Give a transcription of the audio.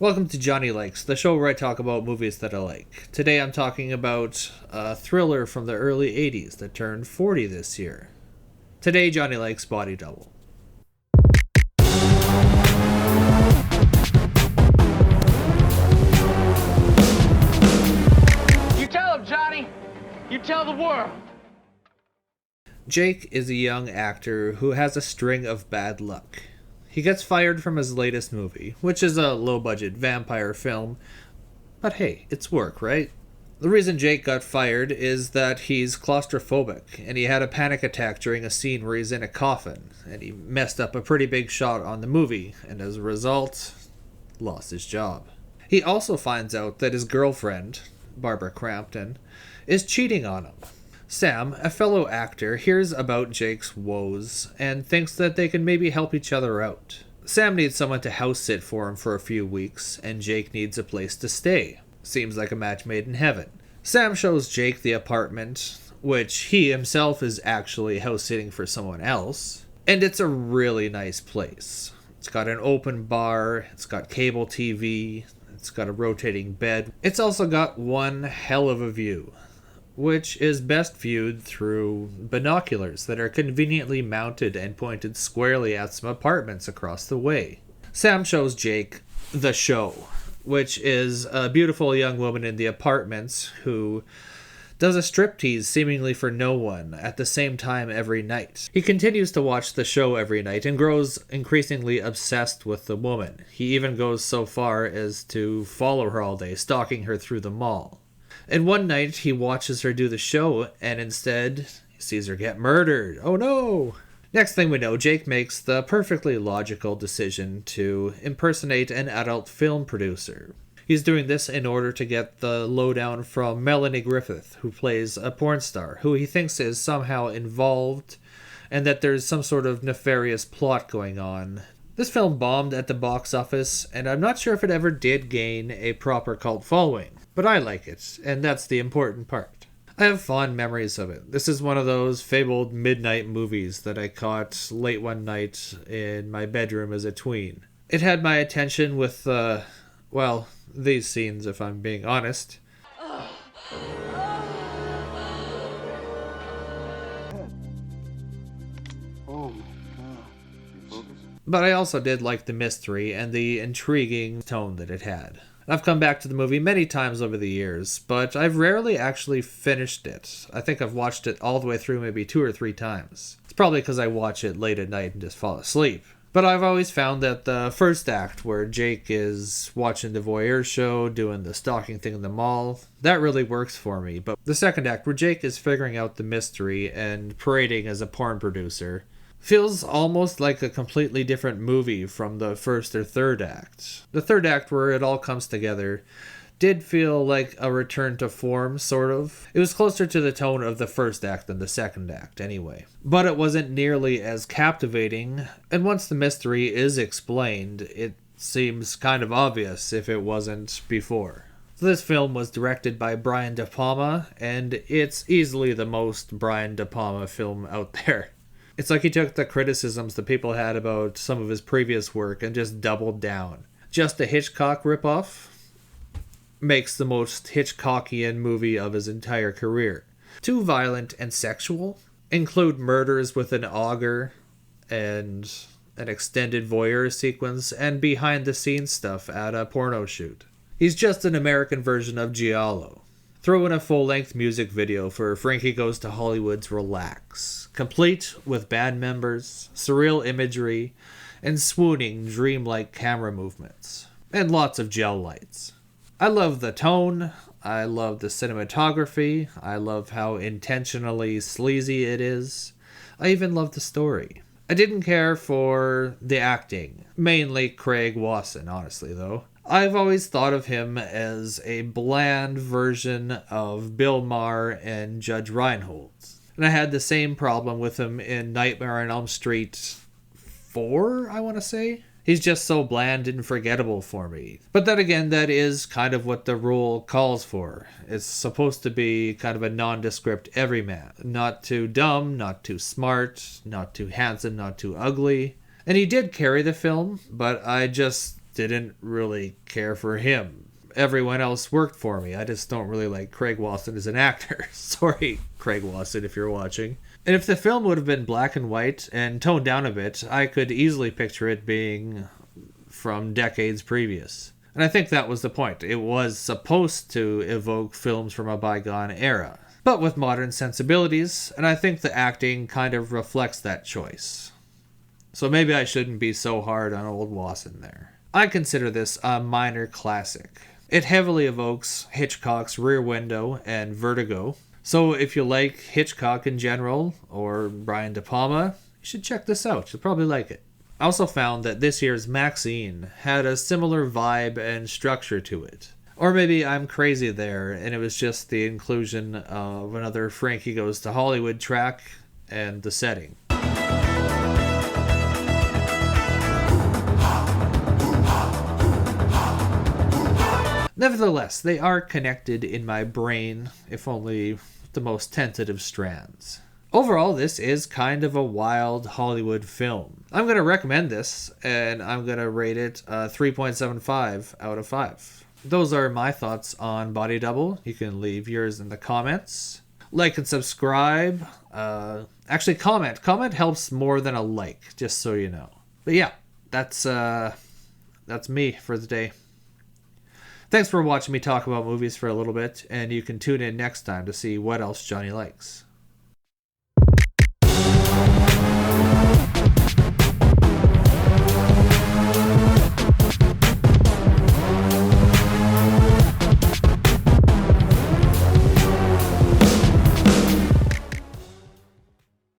Welcome to Johnny Likes, the show where I talk about movies that I like. Today I'm talking about a thriller from the early 80s that turned 40 this year. Today Johnny Likes Body Double. You tell him, Johnny! You tell the world! Jake is a young actor who has a string of bad luck. He gets fired from his latest movie, which is a low-budget vampire film, but hey, it's work, right? The reason Jake got fired is that he's claustrophobic, and he had a panic attack during a scene where he's in a coffin, and he messed up a pretty big shot on the movie, and as a result, lost his job. He also finds out that his girlfriend, Barbara Crampton, is cheating on him. Sam, a fellow actor, hears about Jake's woes and thinks that they can maybe help each other out. Sam needs someone to house sit for him for a few weeks, and Jake needs a place to stay. Seems like a match made in heaven. Sam shows Jake the apartment, which he himself is actually house sitting for someone else, and it's a really nice place. It's got an open bar, it's got cable TV, it's got a rotating bed. It's also got one hell of a view, which is best viewed through binoculars that are conveniently mounted and pointed squarely at some apartments across the way. Sam shows Jake the show, which is a beautiful young woman in the apartments who does a striptease seemingly for no one at the same time every night. He continues to watch the show every night and grows increasingly obsessed with the woman. He even goes so far as to follow her all day, stalking her through the mall. And one night, he watches her do the show, and instead, he sees her get murdered. Oh no! Next thing we know, Jake makes the perfectly logical decision to impersonate an adult film producer. He's doing this in order to get the lowdown from Melanie Griffith, who plays a porn star, who he thinks is somehow involved, and that there's some sort of nefarious plot going on. This film bombed at the box office, and I'm not sure if it ever did gain a proper cult following. But I like it, and that's the important part. I have fond memories of it. This is one of those fabled midnight movies that I caught late one night in my bedroom as a tween. It had my attention with, these scenes, if I'm being honest. But I also did like the mystery and the intriguing tone that it had. I've come back to the movie many times over the years, but I've rarely actually finished it. I think I've watched it all the way through maybe 2 or 3 times. It's probably because I watch it late at night and just fall asleep. But I've always found that the first act, where Jake is watching the voyeur show, doing the stalking thing in the mall, that really works for me. But the second act, where Jake is figuring out the mystery and parading as a porn producer, feels almost like a completely different movie from the first or third act. The third act, where it all comes together, did feel like a return to form, sort of. It was closer to the tone of the first act than the second act, anyway. But it wasn't nearly as captivating, and once the mystery is explained, it seems kind of obvious if it wasn't before. So this film was directed by Brian De Palma, and it's easily the most Brian De Palma film out there. It's like he took the criticisms that people had about some of his previous work and just doubled down. Just a Hitchcock ripoff makes the most Hitchcockian movie of his entire career. Too violent and sexual. Include murders with an auger and an extended voyeur sequence and behind-the-scenes stuff at a porno shoot. He's just an American version of Giallo. Throw in a full-length music video for Frankie Goes to Hollywood's Relax, complete with band members, surreal imagery, and swooning, dreamlike camera movements, and lots of gel lights. I love the tone, I love the cinematography, I love how intentionally sleazy it is, I even love the story. I didn't care for the acting, mainly Craig Wasson, honestly, though. I've always thought of him as a bland version of Bill Maher and Judge Reinhold. And I had the same problem with him in Nightmare on Elm Street 4, I want to say. He's just so bland and forgettable for me. But then again, that is kind of what the role calls for. It's supposed to be kind of a nondescript everyman. Not too dumb, not too smart, not too handsome, not too ugly. And he did carry the film, but I just didn't really care for him. Everyone else worked for me. I just don't really like Craig Wasson as an actor. Sorry, Craig Wasson, if you're watching. And if the film would have been black and white and toned down a bit, I could easily picture it being from decades previous. And I think that was the point. It was supposed to evoke films from a bygone era, but with modern sensibilities, and I think the acting kind of reflects that choice. So maybe I shouldn't be so hard on old Wasson there. I consider this a minor classic. It heavily evokes Hitchcock's Rear Window and Vertigo. So if you like Hitchcock in general, or Brian De Palma, you should check this out. You'll probably like it. I also found that this year's Maxine had a similar vibe and structure to it. Or maybe I'm crazy there, and it was just the inclusion of another Frankie Goes to Hollywood track and the setting. Nevertheless, they are connected in my brain, if only with the most tentative strands. Overall, this is kind of a wild Hollywood film. I'm going to recommend this, and I'm going to rate it 3.75 out of 5. Those are my thoughts on Body Double. You can leave yours in the comments. Like and subscribe. Actually, comment. Comment helps more than a like, just so you know. But yeah, that's me for the day. Thanks for watching me talk about movies for a little bit, and you can tune in next time to see what else Johnny likes.